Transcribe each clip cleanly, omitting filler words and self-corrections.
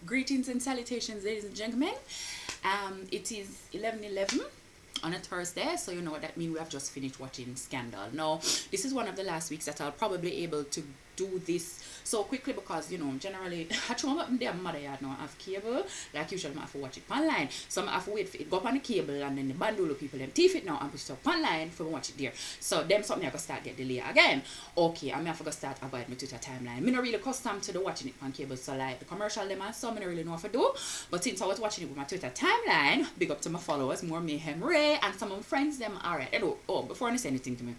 Greetings and salutations, ladies and gentlemen. It is 11:11 on a Thursday, so you know what that means. We have just finished watching Scandal. Now, this is one of the last weeks that I'll probably be able to do this so quickly because, you know, generally, I try my damn mother yard now. I have cable, like usually I have to watch it online. So I have to wait for it go up on the cable and then the bandolo people, them teeth it now and put it up online for watch it there. So them something I go start get delayed again. Okay, I have to go start avoid my Twitter timeline. Me not really custom to the watching it on cable, so like the commercial them and some I don't really know what to do. But since I was watching it with my Twitter timeline, big up to my followers, More Mayhem Ray and some of my friends them alright. Oh, before I say anything to me.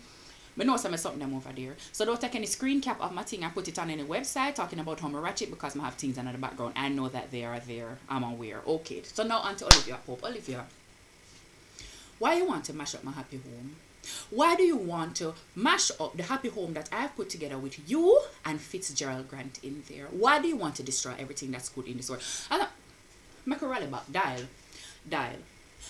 But know something them over there. So don't take any screen cap of my thing and put it on any website talking about how I ratchet because I have things under the background. I know that they are there. I'm aware. Okay. So now on to Olivia. Olivia, why you want to mash up my happy home? Why do you want to mash up the happy home that I've put together with you and Fitzgerald Grant in there? Why do you want to destroy everything that's good in this world? I don't make a rally back. Dial.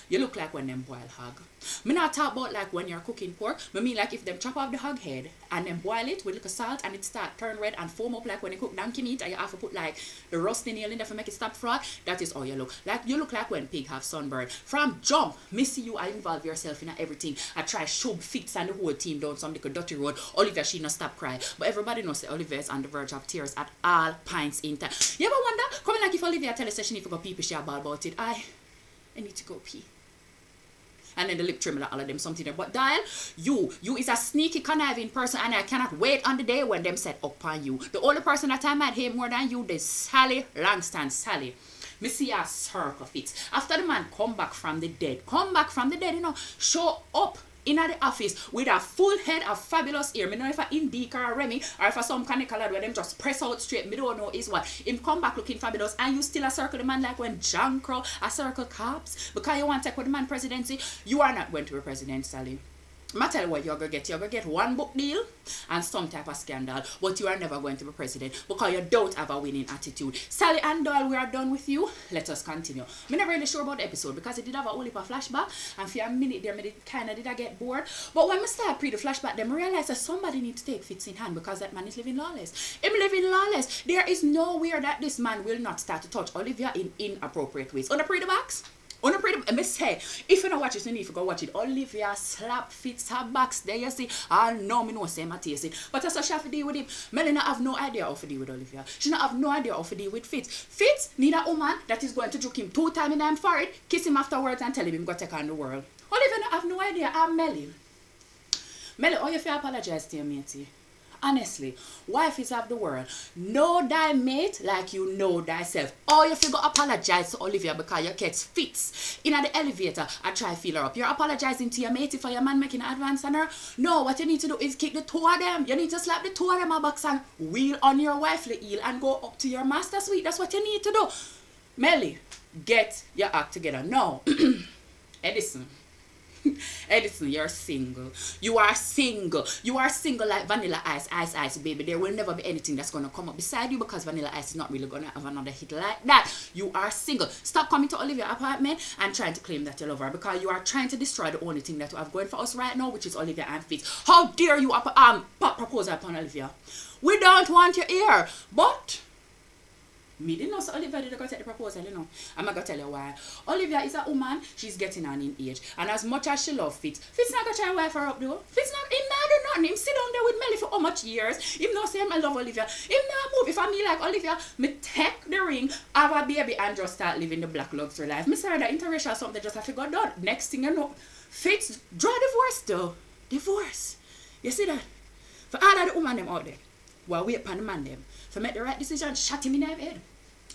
You look like when them boil hog. Me not talk about like when you're cooking pork. I mean like if them chop off the hog head and then boil it with little salt and it start turn red and foam up like when you cook donkey meat and you have to put like the rusty nail in there to make it stop fry. That is how you look. Like you look like when pig have sunburn. From jump, me see you I involve yourself in everything. I try shove Fitz and the whole team down some little dirty road. Olivia she not stop cry. But everybody knows that Olivia is on the verge of tears at all points in time. You ever wonder? Coming like if Olivia tell us that she need to go pee, she ball about it. I need to go pee. And then the lip trimmer, all of them something there. But Dial, you is a sneaky conniving person and I cannot wait on the day when them set up on you. The only person that I might hate more than you is Sally Langston. Sally. Me see a circle Fitz. After the man come back from the dead, you know, show up in the office with a full head of fabulous hair. Me know if I Indica or Remy or if I some kind of color where them just press out straight. Me don't know is what. Him come back looking fabulous and you still a circle the man like when John Crow a circle cops because you want to take with the man presidency. You are not going to be president, Sally. I tell you what you're going to get. You're going to get one book deal and some type of scandal. But you are never going to be president because you don't have a winning attitude. Sally and Doyle, we are done with you. Let us continue. I'm not really sure about the episode because it did have a whole heap of flashback. And for a minute there, I kind of did get bored. But when I start pre the flashback, then I realized that somebody needs to take Fitz in hand because that man is living lawless. Him living lawless. There is nowhere that this man will not start to touch Olivia in inappropriate ways. On the pre the box? I say, if you don't watch it, you need to go watch it. Olivia slap Fitz her backs there, you see. No, me no say my taste it. But that's how she have to deal with him. Melina have no idea how to deal with Olivia. She not have no idea how to deal with Fitz. Fitz need a woman that is going to juke him 2 times in the forehead, kiss him afterwards and tell him go take on the world. Olivia not have no idea. I'm Melly. Melly, how you feel apologize to your matey? Honestly, wife is of the world. Know thy mate like you know thyself. Or if you go apologize to Olivia because you catch Fitz in the elevator, I try to feel her up. You're apologizing to your mate for your man making an advance on her. No, what you need to do is kick the 2 of them. You need to slap the 2 of them a box and wheel on your wifely heel and go up to your master suite. That's what you need to do. Melly, get your act together. No. Edison, you're single. You are single. You are single like Vanilla Ice, baby. There will never be anything that's going to come up beside you because Vanilla Ice is not really going to have another hit like that. You are single. Stop coming to Olivia's apartment and trying to claim that you love her because you are trying to destroy the only thing that we have going for us right now, which is Olivia and Fitz. How dare you propose upon Olivia? We don't want you here. But me didn't know so Olivia did go take the proposal, you know. I'm not gonna tell you why. Olivia is a woman, she's getting on in age. And as much as she loves Fitz not gonna try to wife her up though. Fitz not, him not do nothing. Him sit down there with Melly for how much years. Him not say I love Olivia. Him not move. If I me like Olivia, me take the ring, have a baby and just start living the black luxury life. Me sorry that interracial something just have to go done. Next thing you know, Fitz draw divorce though. Divorce. You see that? For all of the women them out there, while wait upon the man them, to make the right decision, shot him in his head.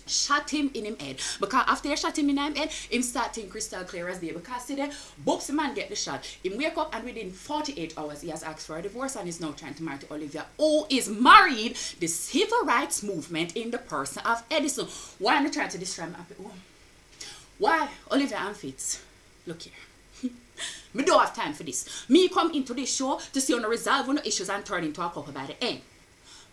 Shot him in his head. Because after you shot him in his head, him starting crystal clear as day. Because see there, both the man get the shot. Him wake up and within 48 hours he has asked for a divorce and is now trying to marry to Olivia, who is married the civil rights movement in the person of Edison. Why am I trying to destroy my happy home? Why Olivia and Fitz? Look here. Me don't have time for this. Me come into this show to see on the resolve on the issues and turn into a couple by the end.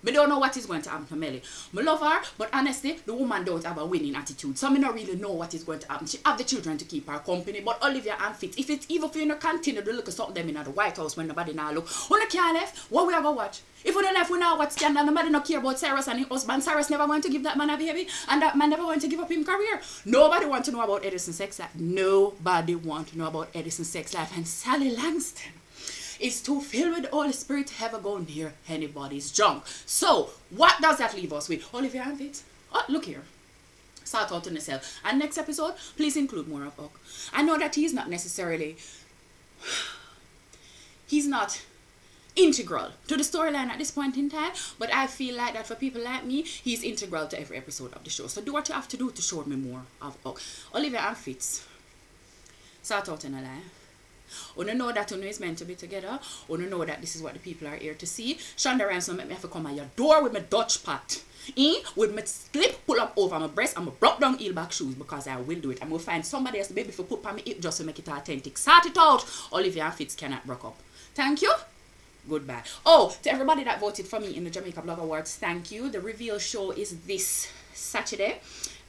Me don't know what is going to happen to Melly. Me love her, but honestly, the woman don't have a winning attitude. So me not really know what is going to happen. She have the children to keep her company, but Olivia and Fitz, if it's even for you to continue to look at something them in the White House when nobody now look, when you can't left, what we are going to watch? If we don't left, we now watch scandal, nobody not care about Cyrus and his husband. Cyrus never want to give that man a baby, and that man never want to give up his career. Nobody want to know about Edison's sex life. Nobody want to know about Edison's sex life. And Sally Langston is too filled with the Holy Spirit to ever go near anybody's junk. So, what does that leave us with? Olivia and Fitz? Oh, look here. Sort out on yourself. And next episode, please include more of Buck. I know that he's not necessarily... He's not integral to the storyline at this point in time, but I feel like that for people like me, he's integral to every episode of the show. So do what you have to do to show me more of Buck. Olivia and Fitz. Sort out on a lie. Or no know that you know is meant to be together. Or no know that this is what the people are here to see. Shonda Rhimes make me have to come at your door with my Dutch pot. With my slip pull up over my breast and my broke down heel back shoes, because I will do it. I'm going to find somebody else baby for put on my hip just to make it authentic. Sort it out. Olivia and Fitz cannot break up. Thank you. Goodbye. Oh, to everybody that voted for me in the Jamaica Blog Awards, thank you. The reveal show is this Saturday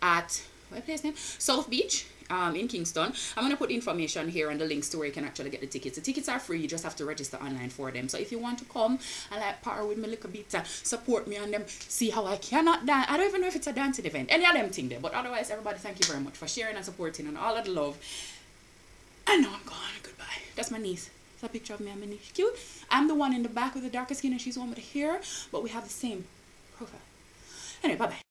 at, what place name? South Beach. In Kingston. I'm going to put information here and the links to where you can actually get the tickets. The tickets are free. You just have to register online for them. So if you want to come and like partner with me a little bit, support me and them, see how I cannot dance. I don't even know if it's a dancing event. Any of them thing there. But otherwise, everybody, thank you very much for sharing and supporting and all of the love. And now I'm gone. Goodbye. That's my niece. It's a picture of me and my niece. Cute. I'm the one in the back with the darker skin and she's the one with the hair. But we have the same profile. Anyway, bye-bye.